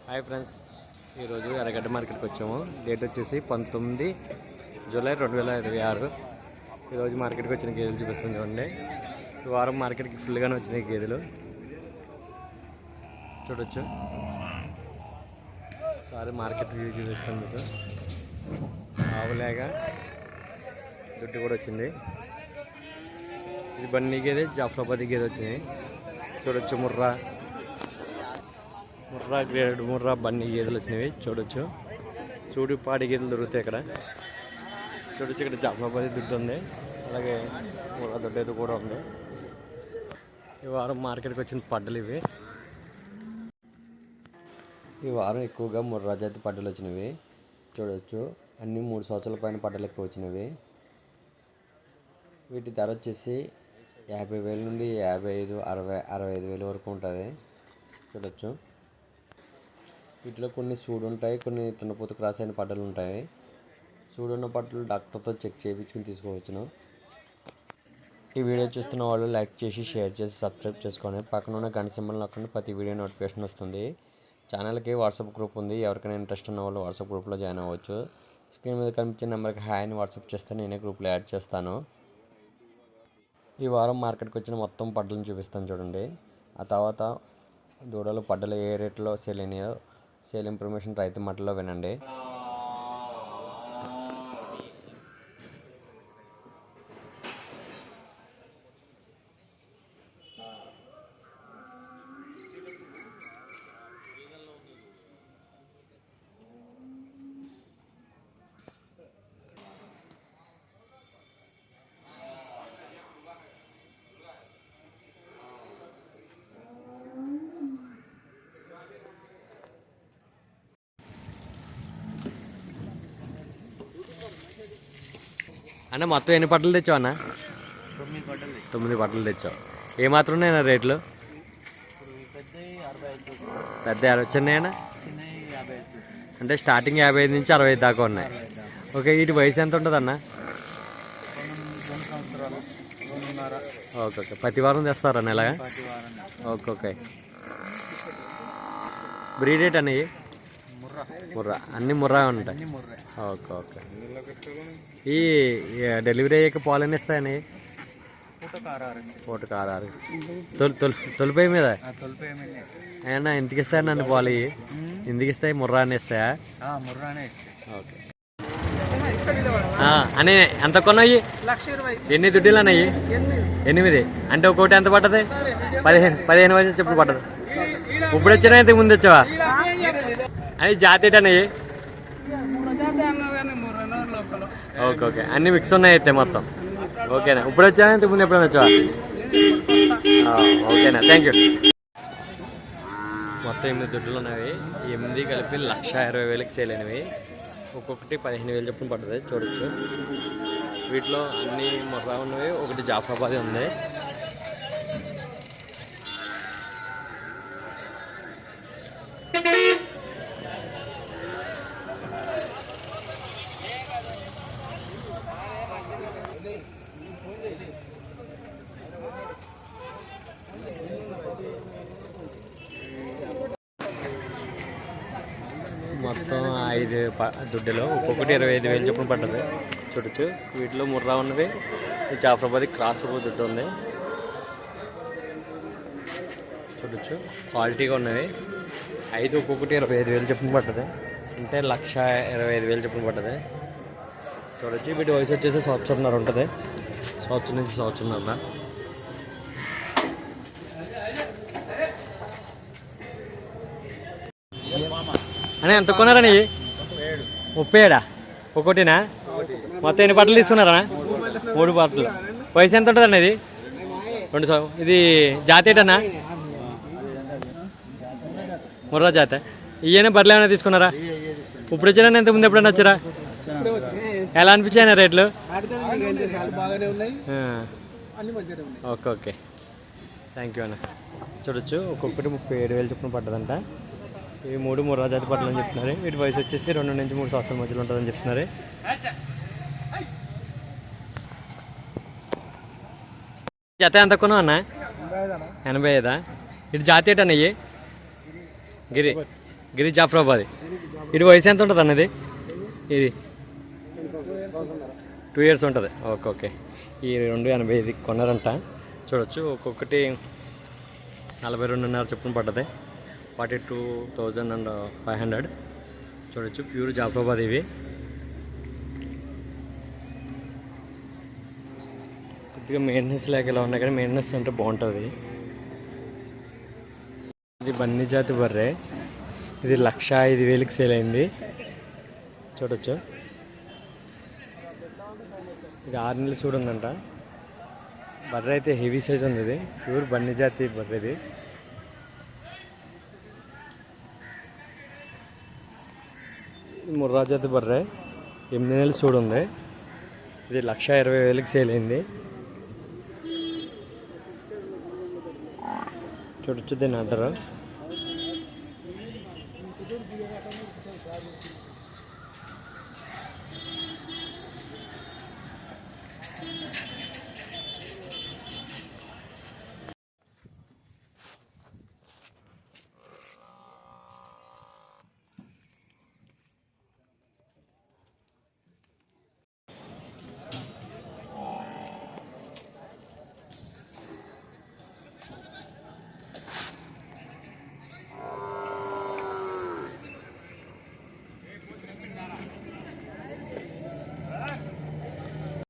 Hi friends, ఈరోజు ఎర్రగడ్డ మార్కెట్కి వచ్చాము. డేట్ వచ్చేసి 19 జూలై 2026. ఈరోజు మార్కెట్కి వచ్చిన గేదెలు చూపిస్తుంది చూడండి. ఈ వారం మార్కెట్కి ఫుల్గానే వచ్చినాయి గేదెలు చూడొచ్చు. ఒకసారి మార్కెట్ వ్యూ చూపిస్తాను మీకు. ఆవులేగా దుడ్డు కూడా వచ్చింది. ఇది బన్నీ గేదె, జాఫ్రాబాదీ గేదె వచ్చినాయి చూడొచ్చు. ముర్రా గ్రేడ్ ముర్రా బన్నీ గేదెలు వచ్చినవి చూడొచ్చు. పాడి గేదెలు దొరుకుతాయి ఇక్కడ చూడొచ్చు. ఇక్కడ జాఫ్రాబాదీ దుడ్డు ఉంది, అలాగే ముర్రా దొడ్డేది కూడా ఉంది. ఈ వారం మార్కెట్కి వచ్చిన పడ్డలు ఇవి. ఈ వారం ఎక్కువగా ముర్రా జాతి పడ్డలు వచ్చినవి చూడవచ్చు. అన్నీ 3 సంవత్సరాల పైన పడ్డలు ఎక్కువ వచ్చినవి. వీటి ధర వచ్చేసి 50,000 నుండి 55, 60, 65,000 వరకు ఉంటుంది చూడొచ్చు. వీటిలో కొన్ని సూడు ఉంటాయి, కొన్ని తున్నపోతు క్రాస్ అయిన పడ్డలు ఉంటాయి. సూడున్న పడ్డలు డాక్టర్తో చెక్ చేయించుకుని తీసుకోవచ్చును. ఈ వీడియో చూస్తున్న వాళ్ళు లైక్ చేసి, షేర్ చేసి, సబ్స్క్రైబ్ చేసుకొని పక్కన ఉన్న గంట సింబల్ నొక్కండి. ప్రతి వీడియో నోటిఫికేషన్ వస్తుంది. ఛానల్కి వాట్సాప్ గ్రూప్ ఉంది, ఎవరికైనా ఇంట్రెస్ట్ ఉన్న వాళ్ళు వాట్సాప్ గ్రూప్లో జాయిన్ అవ్వచ్చు. స్క్రీన్ మీద కనిపించే నెంబర్కి హాయ్ అని వాట్సాప్ చేస్తే నేనే గ్రూప్లో యాడ్ చేస్తాను. ఈ వారం మార్కెట్కి వచ్చిన మొత్తం పడ్డలను చూపిస్తాను చూడండి. ఆ తర్వాత దూడలు పడ్డలు ఏ రేట్లో సేల్ అయినాయో సేల్ ఇన్ఫర్మేషన్ రైతు మాటల్లో వినండి. అన్న మొత్తం ఎన్ని పట్టలు తెచ్చావు అన్న? 9 పట్టలు తెచ్చావు. ఏ మాత్రం ఉన్నాయన్న రేట్లు? పెద్ద 60 చిన్నాయన్న, అంటే స్టార్టింగ్ 55 నుంచి 65 దాకా ఉన్నాయి. ఓకే, వీటి వయసు ఎంత ఉంటుంది అన్న? Okay okay. ప్రతి వారం తెస్తారన్న ఇలాగా? Okay okay. బ్రీడ్ రేట్ అన్నవి? ముర్రా, అన్ని ముర్రా ఉంటాయి. Okay okay. ఈ డెలివరీ అయ్యాక పాలు ఎన్ని ఇస్తాయని? పూటకు 6. తొలిపోయి మీద అయినా ఎందుకు ఇస్తాయని నన్ను పాలు ఎందుకు ఇస్తాయి? ముర్రా అని ఇస్తాయా? ఓకే. అని ఎంత కొన్నాయి? ఎన్ని దుడ్డీలు అన్నాయి? 8. అంటే ఒక్కోటి ఎంత పట్టదు? 15 వయసు చెప్పుడు పట్టదు. ఇప్పుడు వచ్చినా ఇంతకు ముందు వచ్చావా? అని జాతి అన్నయ్యి? Okay okay. అన్ని మిక్స్ ఉన్నాయి అయితే మొత్తం. ఓకేనా? ఇప్పుడు వచ్చానా ఇంతకు ముందు ఎప్పుడైనా వచ్చావా? ఓకేనా, థ్యాంక్ యూ. మొత్తం 8 దుడ్డులు ఉన్నాయి. 8 కలిపి 1,20,000కి సేల్ అయినవి. ఒక్కొక్కటి 15,000 చొప్పున పడుతుంది చూడొచ్చు. వీటిలో అన్ని ముర్రా ఉన్నవి, ఒకటి జాఫ్రాబాదీ ఉంది. మొత్తం 5 దుడ్డులో ఒక్కొక్కటి 25,000 చొప్పున పడ్డది చూడొచ్చు. వీటిలో ముర్రా ఉన్నవి, ఈ జాఫ్రాబాదీ క్రాస్ దుడ్డు ఉంది చూడొచ్చు. క్వాలిటీగా ఉన్నవి 5 ఒక్కొక్కటి 25,000 చొప్పున పడ్డది, అంటే 1,25,000 చొప్పున పడ్డది చూడొచ్చు. వీటి వయసు వచ్చేసి 1 సంవత్సరంన్నర ఉంటుంది. 1 సంవత్సరం నుంచి 1 సంవత్సరంన్నర. అని ఎంత కొన్నారని? 37. ఒక్కోటినా? మొత్తం ఎన్ని పట్టలు తీసుకున్నారా? 3 పట్టలు. వయసు ఎంత ఉంటుంది అన్న? ఇది 2 ఇది జాతి ఏంటన్నా? ముర్రా జాతి. ఇవన్నీ బట్టలు ఏమైనా తీసుకున్నారా? ఇప్పుడు వచ్చారా? ఇంతకు ముందు ఎప్పుడైనా వచ్చారా? ఎలా అనిపించాయన్నా రేట్లు? ఓకే ఓకే, థ్యాంక్ యూ అన్న. చూడొచ్చు, ఒక్కొక్కటి 37,000 చొప్పున పడ్డదంట. ఇవి 3 ముర్రా జాతి పట్టలు అని చెప్తున్నారు. వీటి వయసు వచ్చేసి 2 నుంచి 3 సంవత్సరాల మధ్యలో ఉంటుందని చెప్తున్నారు. జత ఎంత కొన్నావు అన్న? 85. ఇటు జాతి ఏంటన్నయ్యి? గిరి గిరి జాఫరాబాద్. ఇది వయసు ఎంత ఉంటుంది అన్నది? ఇది 2 years ఉంటుంది. Okay okay. ఈ 285 కొన్నారంట. చూడొచ్చు ఒక్కొక్కటి 42.5 చొప్పున పడ్డది. 42,500. చూడొచ్చు ప్యూర్ జాఫరాబాద్ ఇవి. కొద్దిగా మెయింటెనెన్స్ లేక ఇలా ఉన్నాయి కానీ మెయింటెనెన్స్ అంటే బాగుంటుంది. ఇది బన్నీ జాతి బర్రె. ఇది 1,05,000కి సేల్ అయింది. చూడొచ్చు ఇది 6 నెలలు చూడుందంట. బర్రె అయితే హెవీ సైజ్ ఉంది. ఇది ప్యూర్ బన్నీ జాతి బర్రె. ఇది ముర్రా జాతి బర్రె 8 నెలలు చూడుంది. ఇది 1,20,000కి సేల్ అయింది. చూడొచ్చు దీన్ని అంటారు.